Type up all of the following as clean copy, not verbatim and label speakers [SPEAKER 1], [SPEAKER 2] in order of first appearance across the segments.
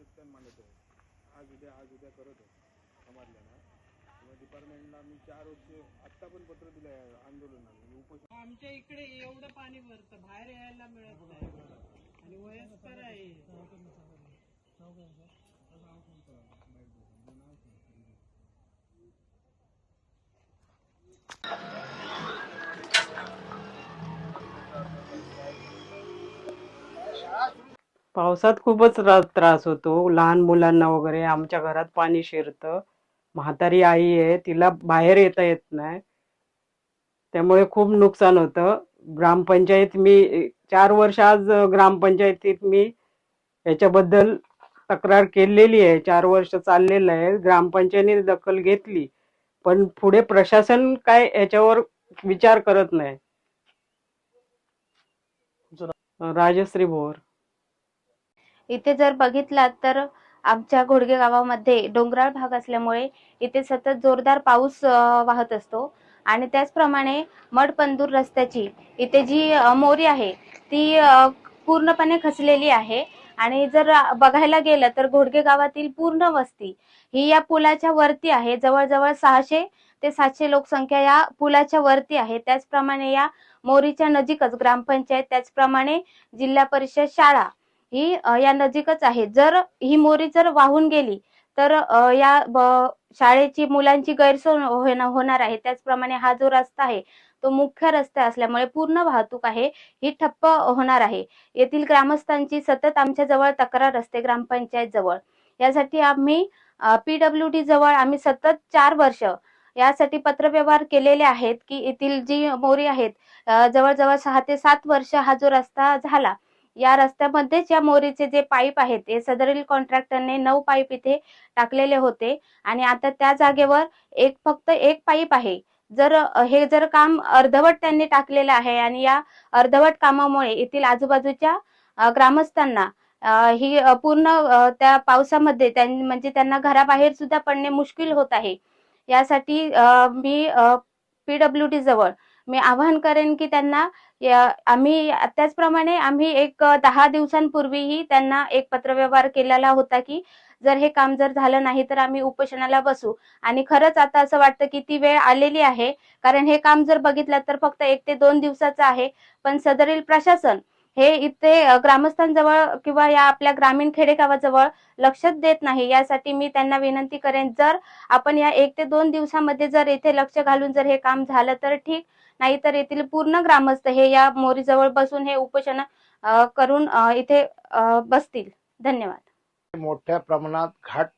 [SPEAKER 1] सातत्याने मांडत आहे. आज उद्या करत आहे समाजला ना. डिपार्टमेंटला मी 4 वर्ष आत्ता पण पत्र दिलं आहे आंदोलनाला उपोषण.
[SPEAKER 2] आमच्या इकडे एवढं पाणी भरतं, बाहेर यायला मिळत नाही आणि वयस्कर आहे. पावसात खूपच त्रास होतो लहान मुलांना वगैरे. आमच्या घरात पाणी शिरतं. म्हातारी आई आहे, तिला बाहेर येता येत नाही, त्यामुळे खूप नुकसान होतं. ग्रामपंचायत मी 4 वर्ष आज ग्रामपंचायतीत मी याच्याबद्दल तक्रार केलेली आहे. 4 वर्ष चाललेलं आहे. ग्रामपंचायतीने दखल घेतली, पण पुढे प्रशासन काय याच्यावर विचार करत नाही. राजश्री भोर.
[SPEAKER 3] इथे जर बघितलात तर आमच्या घोडगे गावामध्ये डोंगराळ भाग असल्यामुळे इथे सतत जोरदार पाऊस वाहत असतो आणि त्याचप्रमाणे मडपंदूर रस्त्याची इथे जी मोरी आहे ती पूर्णपणे खचलेली आहे. आणि जर बघायला गेलं तर घोडगे गावातील पूर्ण वस्ती ही या पुलाच्या वरती आहे. जवळजवळ 600 ते 700 लोकसंख्या या पुलाच्या वरती आहे. त्याचप्रमाणे या मोरीच्या नजीकच ग्रामपंचायत, त्याचप्रमाणे जिल्हा परिषद शाळा ही या नजीकच आहे. जर ही मोरी जर वाहून गेली तर या शाळेची मुलांची गैरसोय होणार आहे. त्याचप्रमाणे हा जो रस्ता आहे तो मुख्य रस्ता असल्यामुळे पूर्ण वाहतूक आहे ही ठप्प होणार आहे. येथील ग्रामस्थांची सतत आमच्या जवळ तक्रार असते ग्रामपंचायत जवळ. यासाठी आम्ही PWD जवळ आम्ही सतत 4 वर्ष यासाठी पत्रव्यवहार केलेले आहेत की येथील जी मोरी आहेत, जवळजवळ 6 ते 7 वर्ष हा जो रस्ता झाला, या रस्त्यामध्येच या मोरीचे जे पाईप आहेत ते सदरील कॉन्ट्रॅक्टरने 9 पाईप इथे टाकलेले होते आणि आता त्या जागेवर फक्त एक पाईप आहे. हे जर काम अर्धवट त्यांनी टाकलेलं आहे आणि या अर्धवट कामामुळे येथील आजूबाजूच्या ग्रामस्थांना ही पूर्ण त्या पावसामध्ये म्हणजे त्यांना घराबाहेर सुद्धा पडणे मुश्किल होत आहे. यासाठी मी PWD जवळ मी आवाहन करेन की त्यांना आम्ही त्याचप्रमाणे आम्ही 10 दिवसांपूर्वीही त्यांना एक पत्रव्यवहार केलेला होता की जर हे काम जर झालं नाही तर आम्ही उपोषणाला बसू. आणि खरंच आता असं वाटतं की ती वेळ आलेली आहे, कारण हे काम जर बघितलं तर फक्त 1 ते 2 दिवसाचं आहे, पण सदरील प्रशासन हे इथे ग्रामस्थांजवळ किंवा या आपल्या ग्रामीण खेडेगावाजवळ लक्षच देत नाही. यासाठी मी त्यांना विनंती करेन, जर आपण या 1 ते 2 दिवसामध्ये जर इथे लक्ष घालून जर हे काम झालं तर ठीक, नाहीतर येथील पूर्ण ग्रामस्थ हे या मोरीजवळ बसून हे उपोषण करून इथे बसतील. धन्यवाद.
[SPEAKER 4] मोठ्या प्रमाणात घाट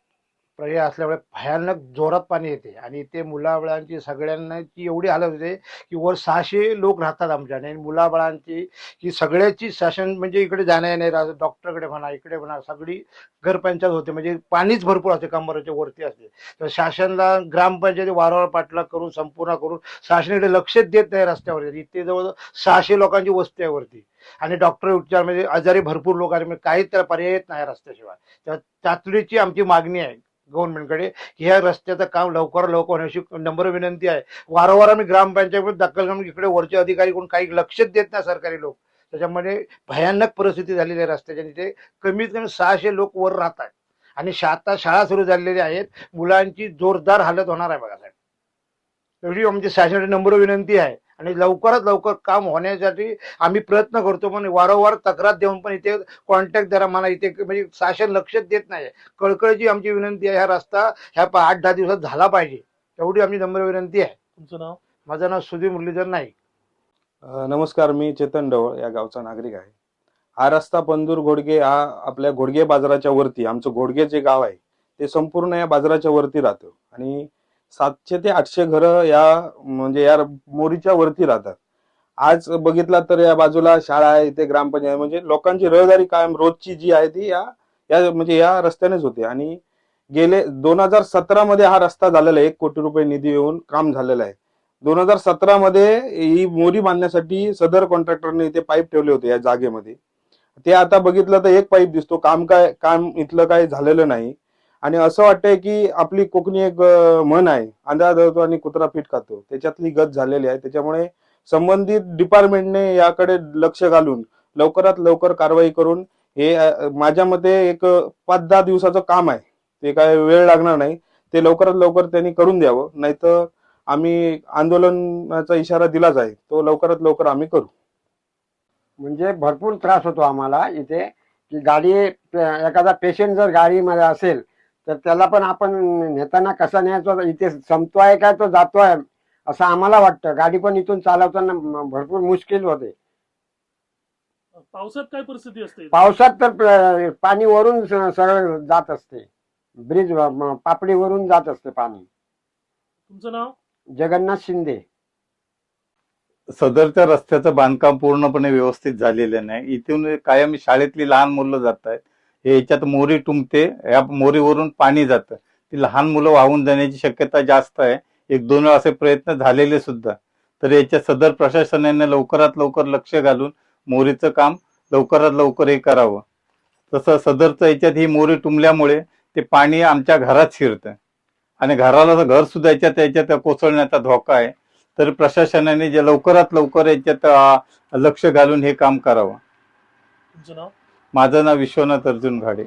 [SPEAKER 4] प्रवाह असल्यामुळे भयानक जोरात पाणी येते आणि इथे मुलाबाळांची सगळ्यांची एवढी हालत होते की वर 600 लोक राहतात आमच्या. आणि मुलाबाळांची ही सगळ्याची शासन म्हणजे इकडे जाण्या येणे, डॉक्टरकडे म्हणा इकडे म्हणा सगळी घरपंचायत होते, म्हणजे पाणीच भरपूर असते, कमरेच्या वरती असते. तर शासनला ग्रामपंचायती वारंवार पाठलाग करून संपूर्ण करून शासनाकडे लक्षच देत नाही रस्त्यावर. इथे जवळ 600 लोकांची वस्ती आहे वरती आणि डॉक्टर उपचार म्हणजे आजारी भरपूर लोक आहेत, काही त्याला पर्याय नाही रस्त्याशिवाय. तर तातडीची आमची मागणी आहे गव्हर्नमेंटकडे की ह्या रस्त्याचं काम लवकर होण्याची नम्र विनंती आहे. वारंवार आम्ही ग्रामपंचायत दखल घेऊन इकडे वरचे अधिकारी कोण काही लक्षच देत नाही सरकारी लोक. त्याच्यामध्ये भयानक परिस्थिती झालेली आहे रस्त्याच्या. तिथे कमीत कमी 600 लोक वर राहतात आणि आता शाळा सुरू झालेली आहेत. मुलांची जोरदार हालत होणार आहे बघा साहेब. एवढी आमची शासनाची नम्र विनंती आहे आणि लवकरात लवकर काम होण्यासाठी आम्ही प्रयत्न करतो, पण वारंवार तक्रार देऊन पण इथे कॉन्टॅक्ट द्या मला, इथे म्हणजे शासन लक्षच देत नाही. कळकळीची आमची विनंती आहे, हा रस्ता ह्या 8-10 दिवसात झाला पाहिजे, एवढी आमची नम्र विनंती आहे.
[SPEAKER 1] तुमचं नाव?
[SPEAKER 4] माझं नाव सुधीर मुरलीधर नाईक.
[SPEAKER 5] नमस्कार, मी चेतन ढवळ या गावचा नागरिक आहे. हा रस्ता पंदूर घोडगे हा आपल्या घोडगे बाजाराच्या वरती, आमचं घोडगे जे गाव आहे ते संपूर्ण या बाजाराच्या वरती राहतं आणि 700 ते 800 घरं या मोरीच्या वरती राहतात. आज बघितला तर या बाजूला शाळा आहे, इथे ग्रामपंचायत, म्हणजे लोकांची रहदारी कायम रोजची जी आहे ती या रस्त्यानेच होते. आणि गेले 2017 मध्ये हा रस्ता झालेला आहे. 1 कोटी रुपये निधी येऊन काम झालेलं आहे. 2017 मध्ये ही मोरी बांधण्यासाठी सदर कॉन्ट्रॅक्टरने इथे पाईप ठेवले होते या जागेमध्ये. ते आता बघितलं तर एक पाईप दिसतो, काम इथलं काही झालेलं नाही. आणि असं वाटतंय की आपली कोकणी एक म्हण आहे, आंधळा धरतो आणि कुत्रा पीठ खातो, त्याच्यातली गत झालेली आहे. त्याच्यामुळे संबंधित डिपार्टमेंटने याकडे लक्ष घालून लवकरात लवकर कारवाई करून हे माझ्या मते एक 5-10 दिवसाचं काम आहे. ते काय वेळ लागणार नाही. ते लवकरात लवकर त्यांनी करून द्यावं, नाहीतर आम्ही आंदोलनाचा इशारा दिलाच आहे, तो लवकरात लवकर आम्ही करू.
[SPEAKER 6] म्हणजे भरपूर त्रास होतो आम्हाला इथे की एखादा पेशंट जर गाडीमध्ये असेल तर त्याला पण आपण नेताना कसा न्यायचा, इथे संपतोय काय तो जातोय असं आम्हाला वाटतं. गाडी पण इथून चालवताना भरपूर मुश्किल होते.
[SPEAKER 7] पावसात काय परिस्थिती असते?
[SPEAKER 6] पावसात तर पाणी वरून सरळ जात असते, ब्रिज पापडीवरून जात असते पाणी.
[SPEAKER 7] तुमचं नाव?
[SPEAKER 6] जगन्नाथ शिंदे.
[SPEAKER 8] सदरच्या रस्त्याचं बांधकाम पूर्णपणे व्यवस्थित झालेलं नाही. इथून कायम शाळेतली लहान मुलं जात आहेत. याच्यात मोरी तुंबते, या मोरीवरून पाणी जातं. ती लहान मुलं वाहून जाण्याची शक्यता जास्त आहे. 1-2 असे प्रयत्न झालेले सुद्धा. तर याच्या सदर प्रशासनाने लवकरात लवकर लक्ष घालून मोरीचं काम लवकरात लवकर हे करावं. तसं सदरचं याच्यात ही मोरी तुंबल्यामुळे ते पाणी आमच्या घरात शिरतं आणि घर सुद्धा याच्यात कोसळण्याचा धोका आहे. तर प्रशासनाने जे लवकरात लवकर याच्यात लक्ष घालून हे काम करावं.
[SPEAKER 7] तुमचं नाव?
[SPEAKER 8] माझं नाव विश्वनाथ अर्जुन घाडे.